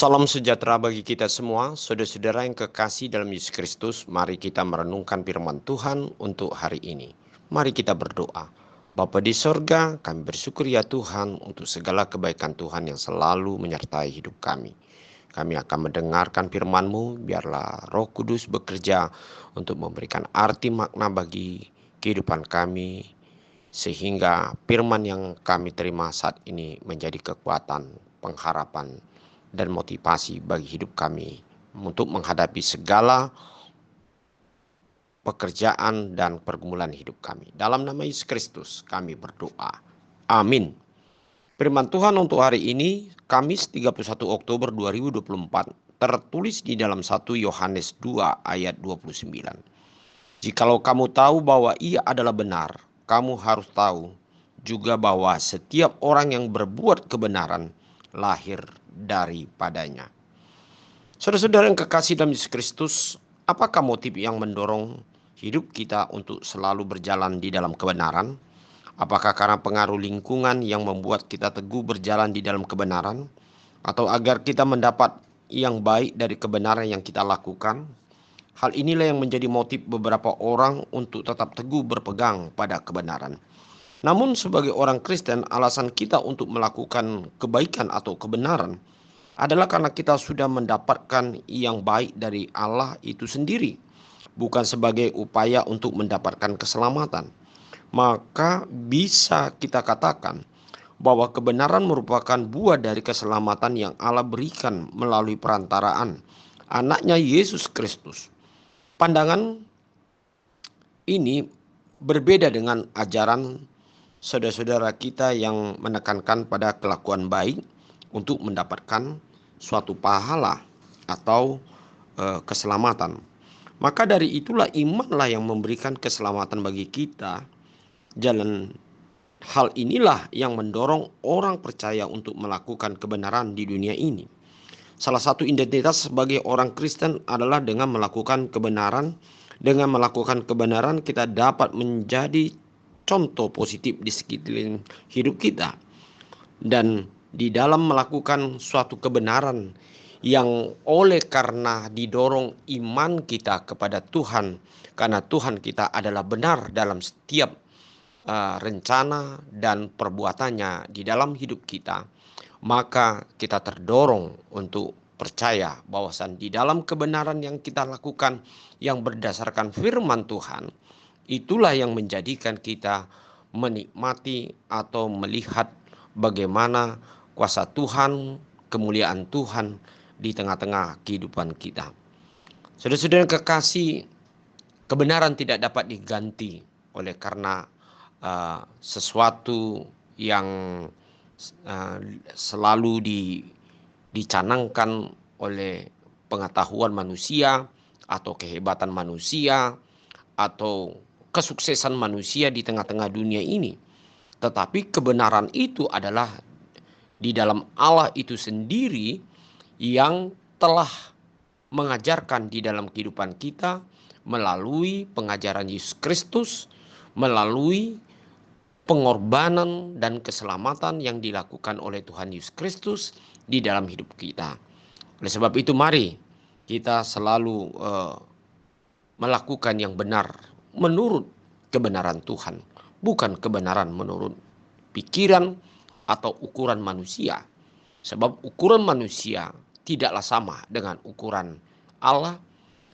Salam sejahtera bagi kita semua, saudara-saudara yang kekasih dalam Yesus Kristus. Mari kita merenungkan firman Tuhan untuk hari ini. Mari kita berdoa. Bapa di sorga, kami bersyukur ya Tuhan untuk segala kebaikan Tuhan yang selalu menyertai hidup kami. Kami akan mendengarkan firman-Mu, biarlah Roh Kudus bekerja untuk memberikan arti makna bagi kehidupan kami, sehingga firman yang kami terima saat ini menjadi kekuatan, pengharapan, dan motivasi bagi hidup kami untuk menghadapi segala pekerjaan dan pergumulan hidup kami. Dalam nama Yesus Kristus kami berdoa. Amin. Firman Tuhan untuk hari ini, Kamis 31 Oktober 2024, tertulis di dalam 1 Yohanes 2 ayat 29. Jikalau kamu tahu bahwa Ia adalah benar, kamu harus tahu juga bahwa setiap orang yang berbuat kebenaran lahir daripadanya. Saudara-saudara yang kekasih dalam Yesus Kristus, apakah motif yang mendorong hidup kita untuk selalu berjalan di dalam kebenaran? Apakah karena pengaruh lingkungan yang membuat kita teguh berjalan di dalam kebenaran? Atau agar kita mendapat yang baik dari kebenaran yang kita lakukan? Hal inilah yang menjadi motif beberapa orang untuk tetap teguh berpegang pada kebenaran. Namun sebagai orang Kristen, alasan kita untuk melakukan kebaikan atau kebenaran adalah karena kita sudah mendapatkan yang baik dari Allah itu sendiri, bukan sebagai upaya untuk mendapatkan keselamatan. Maka bisa kita katakan bahwa kebenaran merupakan buah dari keselamatan yang Allah berikan melalui perantaraan anaknya Yesus Kristus. Pandangan ini berbeda dengan ajaran saudara-saudara kita yang menekankan pada kelakuan baik untuk mendapatkan suatu pahala atau keselamatan. Maka dari itulah imanlah yang memberikan keselamatan bagi kita. Jalan hal inilah yang mendorong orang percaya untuk melakukan kebenaran di dunia ini. Salah satu identitas sebagai orang Kristen adalah dengan melakukan kebenaran. Dengan melakukan kebenaran kita dapat menjadi contoh positif di sekeliling hidup kita. Dan di dalam melakukan suatu kebenaran yang oleh karena didorong iman kita kepada Tuhan, karena Tuhan kita adalah benar dalam setiap rencana dan perbuatannya di dalam hidup kita, maka kita terdorong untuk percaya bahwasan di dalam kebenaran yang kita lakukan yang berdasarkan firman Tuhan, itulah yang menjadikan kita menikmati atau melihat bagaimana kuasa Tuhan, kemuliaan Tuhan di tengah-tengah kehidupan kita. Saudara-saudara yang kekasih, kebenaran tidak dapat diganti oleh karena sesuatu yang selalu dicanangkan oleh pengetahuan manusia atau kehebatan manusia atau kesuksesan manusia di tengah-tengah dunia ini. Tetapi kebenaran itu adalah di dalam Allah itu sendiri yang telah mengajarkan di dalam kehidupan kita melalui pengajaran Yesus Kristus, melalui pengorbanan dan keselamatan yang dilakukan oleh Tuhan Yesus Kristus di dalam hidup kita. Oleh sebab itu mari kita selalu melakukan yang benar menurut kebenaran Tuhan, bukan kebenaran menurut pikiran atau ukuran manusia. Sebab ukuran manusia tidaklah sama dengan ukuran Allah,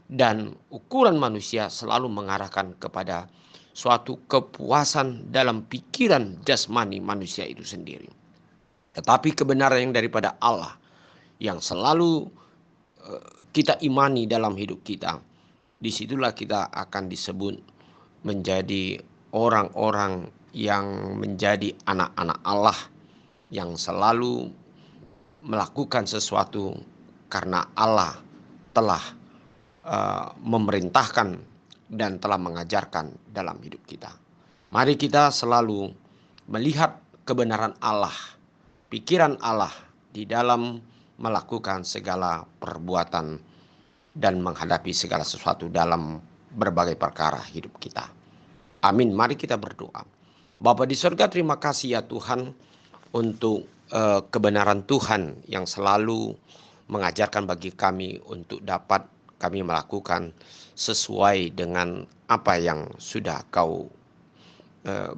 dan ukuran manusia selalu mengarahkan kepada suatu kepuasan dalam pikiran jasmani manusia itu sendiri. Tetapi kebenaran yang daripada Allah yang selalu kita imani dalam hidup kita, disitulah kita akan disebut menjadi orang-orang yang menjadi anak-anak Allah yang selalu melakukan sesuatu karena Allah telah memerintahkan dan telah mengajarkan dalam hidup kita. Mari kita selalu melihat kebenaran Allah, pikiran Allah di dalam melakukan segala perbuatan dan menghadapi segala sesuatu dalam berbagai perkara hidup kita. Amin. Mari kita berdoa. Bapa di surga, terima kasih ya Tuhan untuk kebenaran Tuhan yang selalu mengajarkan bagi kami untuk dapat kami melakukan sesuai dengan apa yang sudah Kau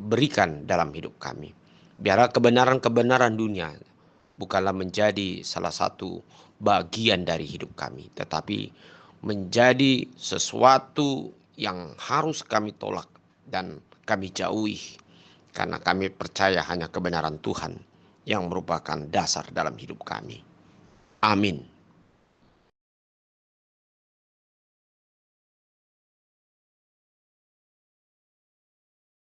berikan dalam hidup kami. Biarlah kebenaran-kebenaran dunia bukanlah menjadi salah satu bagian dari hidup kami, tetapi menjadi sesuatu yang harus kami tolak dan kami jauhi, karena kami percaya hanya kebenaran Tuhan yang merupakan dasar dalam hidup kami. Amin.